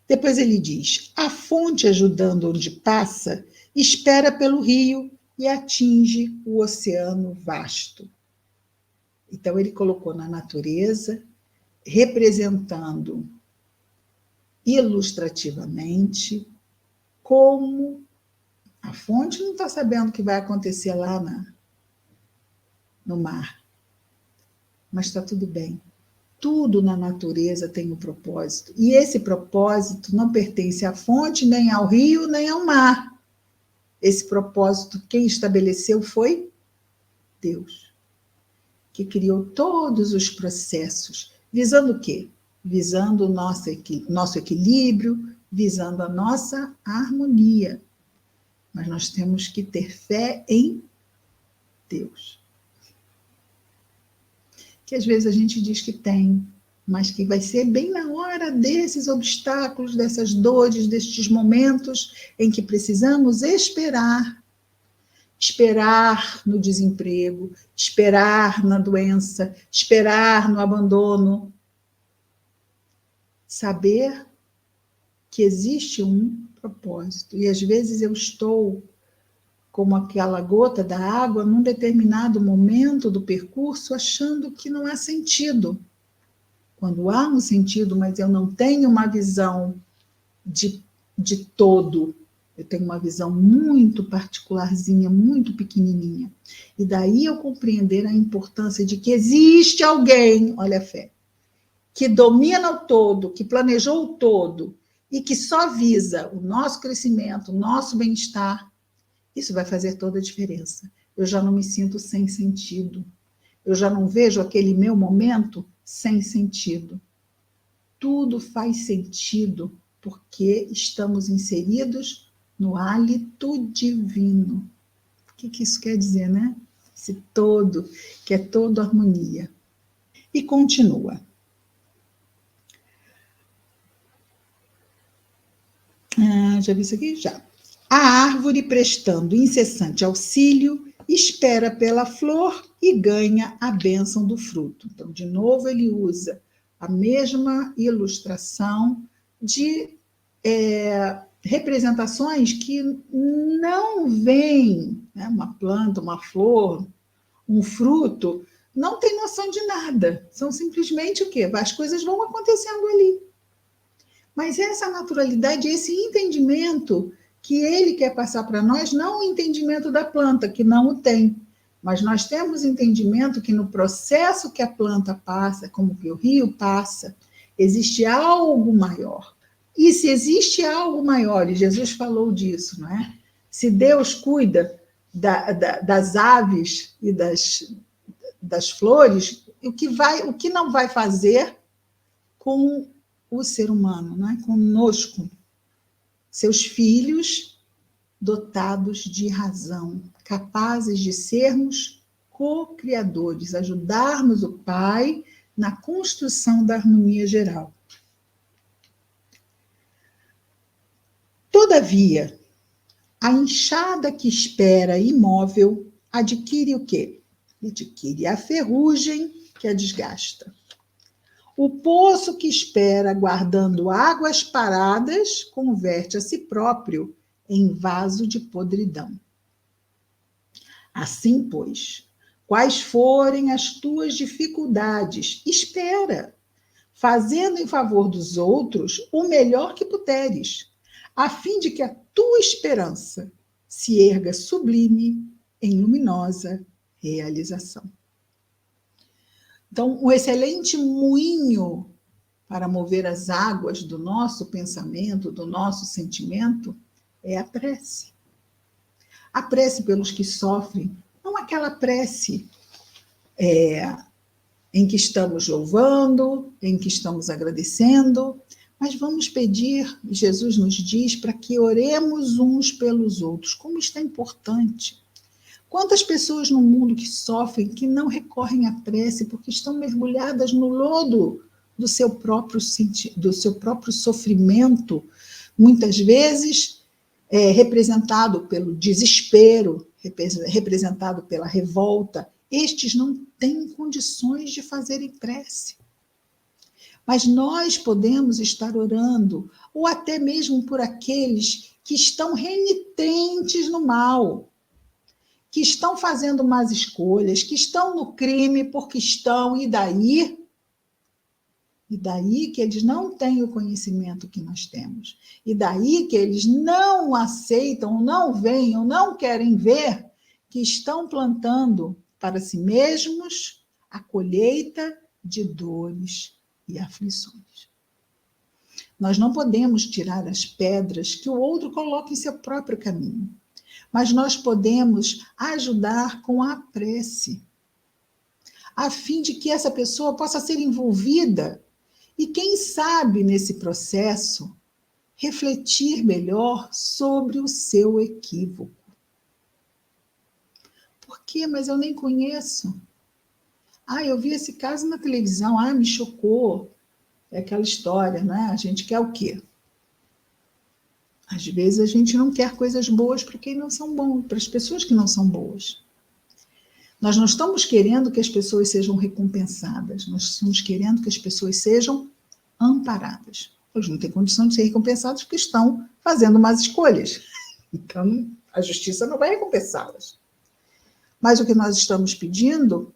Depois ele diz: a fonte ajudando onde passa, espera pelo rio e atinge o oceano vasto. Então ele colocou na natureza, representando ilustrativamente como a fonte não está sabendo o que vai acontecer lá no mar, mas está tudo bem. Tudo na natureza tem um propósito. E esse propósito não pertence à fonte, nem ao rio, nem ao mar. Esse propósito, quem estabeleceu foi Deus, que criou todos os processos. Visando o quê? Visando o nosso equilíbrio, visando a nossa harmonia. Mas nós temos que ter fé em Deus. Que às vezes a gente diz que tem, mas que vai ser bem na hora desses obstáculos, dessas dores, destes momentos em que precisamos esperar. Esperar no desemprego, esperar na doença, esperar no abandono. Saber que existe um propósito. E às vezes eu estou como aquela gota da água num determinado momento do percurso, achando que não há sentido. Quando há um sentido, mas eu não tenho uma visão de todo, eu tenho uma visão muito particularzinha, muito pequenininha. E daí eu compreender a importância de que existe alguém, olha a fé, que domina o todo, que planejou o todo e que só visa o nosso crescimento, o nosso bem-estar. Isso vai fazer toda a diferença. Eu já não me sinto sem sentido. Eu já não vejo aquele meu momento sem sentido. Tudo faz sentido porque estamos inseridos no hálito divino. O que isso quer dizer, né? Esse todo, que é todo harmonia. E continua. Já vi isso aqui? Já. A árvore, prestando incessante auxílio, espera pela flor e ganha a bênção do fruto. Então, de novo, ele usa a mesma ilustração de representações que não veem, né? Uma planta, uma flor, um fruto, não tem noção de nada. São simplesmente o quê? As coisas vão acontecendo ali. Mas essa naturalidade, esse entendimento que ele quer passar para nós, não o entendimento da planta, que não o tem, mas nós temos entendimento que no processo que a planta passa, como que o rio passa, existe algo maior. E se existe algo maior, e Jesus falou disso, não é? Se Deus cuida das aves e das flores, o que não vai fazer com o ser humano, não é? Conosco, seus filhos dotados de razão, capazes de sermos co-criadores, ajudarmos o Pai na construção da harmonia geral. Todavia, a enxada que espera imóvel adquire o quê? Adquire a ferrugem que a desgasta. O poço que espera, guardando águas paradas, converte a si próprio em vaso de podridão. Assim, pois, quais forem as tuas dificuldades, espera, fazendo em favor dos outros o melhor que puderes, a fim de que a tua esperança se erga sublime em luminosa realização. Então, um excelente moinho para mover as águas do nosso pensamento, do nosso sentimento, é a prece. A prece pelos que sofrem, não aquela prece em que estamos louvando, em que estamos agradecendo, mas vamos pedir, Jesus nos diz, para que oremos uns pelos outros. Como isso é importante. Quantas pessoas no mundo que sofrem, que não recorrem à prece, porque estão mergulhadas no lodo do seu próprio sofrimento, muitas vezes representado pelo desespero, representado pela revolta. Estes não têm condições de fazerem prece. Mas nós podemos estar orando, ou até mesmo por aqueles que estão renitentes no mal, que estão fazendo más escolhas, que estão no crime porque estão, e daí? E daí que eles não têm o conhecimento que nós temos. E daí que eles não aceitam, não veem, ou não querem ver que estão plantando para si mesmos a colheita de dores e aflições. Nós não podemos tirar as pedras que o outro coloca em seu próprio caminho, mas nós podemos ajudar com a prece, a fim de que essa pessoa possa ser envolvida e, quem sabe, nesse processo, refletir melhor sobre o seu equívoco. Por quê? Mas eu nem conheço. Eu vi esse caso na televisão, me chocou. É aquela história, né? A gente quer o quê? Às vezes a gente não quer coisas boas para quem não são bons, para as pessoas que não são boas. Nós não estamos querendo que as pessoas sejam recompensadas, nós estamos querendo que as pessoas sejam amparadas. Eles não têm condição de ser recompensados porque estão fazendo más escolhas. Então, a justiça não vai recompensá-las. Mas o que nós estamos pedindo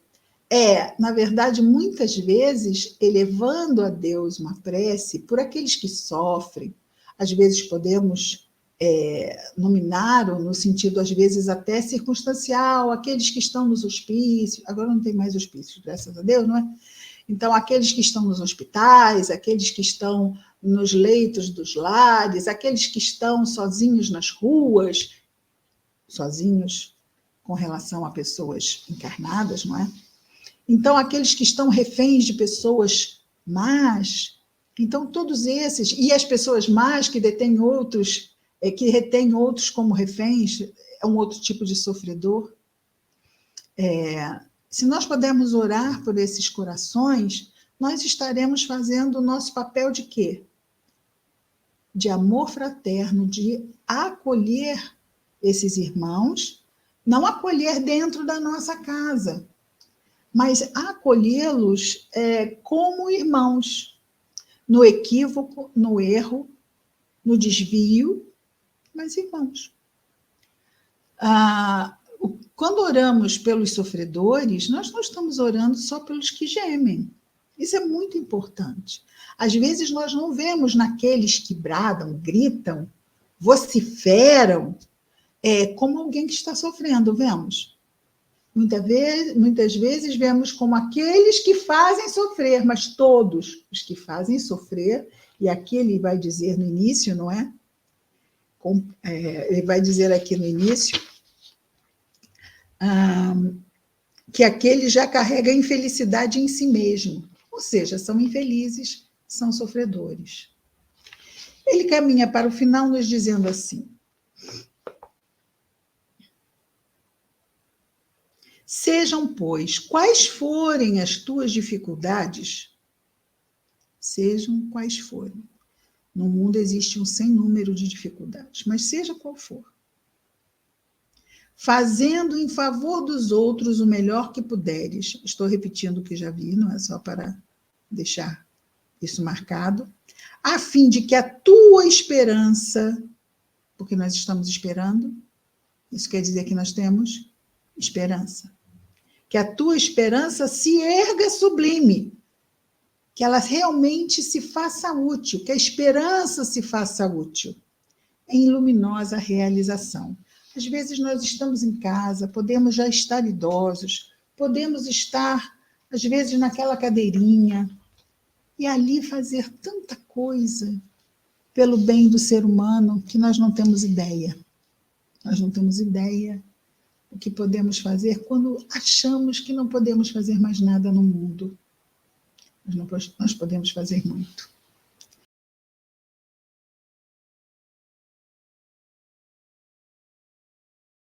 na verdade, muitas vezes, elevando a Deus uma prece por aqueles que sofrem. Às vezes podemos nominar, no sentido, às vezes, até circunstancial, aqueles que estão nos hospícios. Agora não tem mais hospícios, graças a Deus, não é? Então, aqueles que estão nos hospitais, aqueles que estão nos leitos dos lares, aqueles que estão sozinhos nas ruas, sozinhos com relação a pessoas encarnadas, não é? Então, aqueles que estão reféns de pessoas más, então todos esses, e as pessoas más que detêm outros, que retêm outros como reféns, é um outro tipo de sofredor. Se nós pudermos orar por esses corações, nós estaremos fazendo o nosso papel de quê? De amor fraterno, de acolher esses irmãos, não acolher dentro da nossa casa, mas acolhê-los como irmãos, no equívoco, no erro, no desvio, mas irmãos. Quando oramos pelos sofredores, nós não estamos orando só pelos que gemem. Isso é muito importante. Às vezes nós não vemos naqueles que bradam, gritam, vociferam, como alguém que está sofrendo, vemos? Muitas vezes vemos como aqueles que fazem sofrer, mas todos os que fazem sofrer, e aqui ele vai dizer no início, não é? Ele vai dizer aqui no início que aquele já carrega a infelicidade em si mesmo, ou seja, são infelizes, são sofredores. Ele caminha para o final nos dizendo assim: sejam, pois, quais forem as tuas dificuldades, sejam quais forem. No mundo existe um sem número de dificuldades, mas seja qual for. Fazendo em favor dos outros o melhor que puderes. Estou repetindo o que já vi, não é só para deixar isso marcado. A fim de que a tua esperança, porque nós estamos esperando, isso quer dizer que nós temos esperança. Que a tua esperança se erga sublime, que ela realmente se faça útil, que a esperança se faça útil em luminosa realização. Às vezes nós estamos em casa, podemos já estar idosos, podemos estar, às vezes, naquela cadeirinha, e ali fazer tanta coisa pelo bem do ser humano que nós não temos ideia. Nós não temos ideia o que podemos fazer quando achamos que não podemos fazer mais nada no mundo. Nós podemos fazer muito.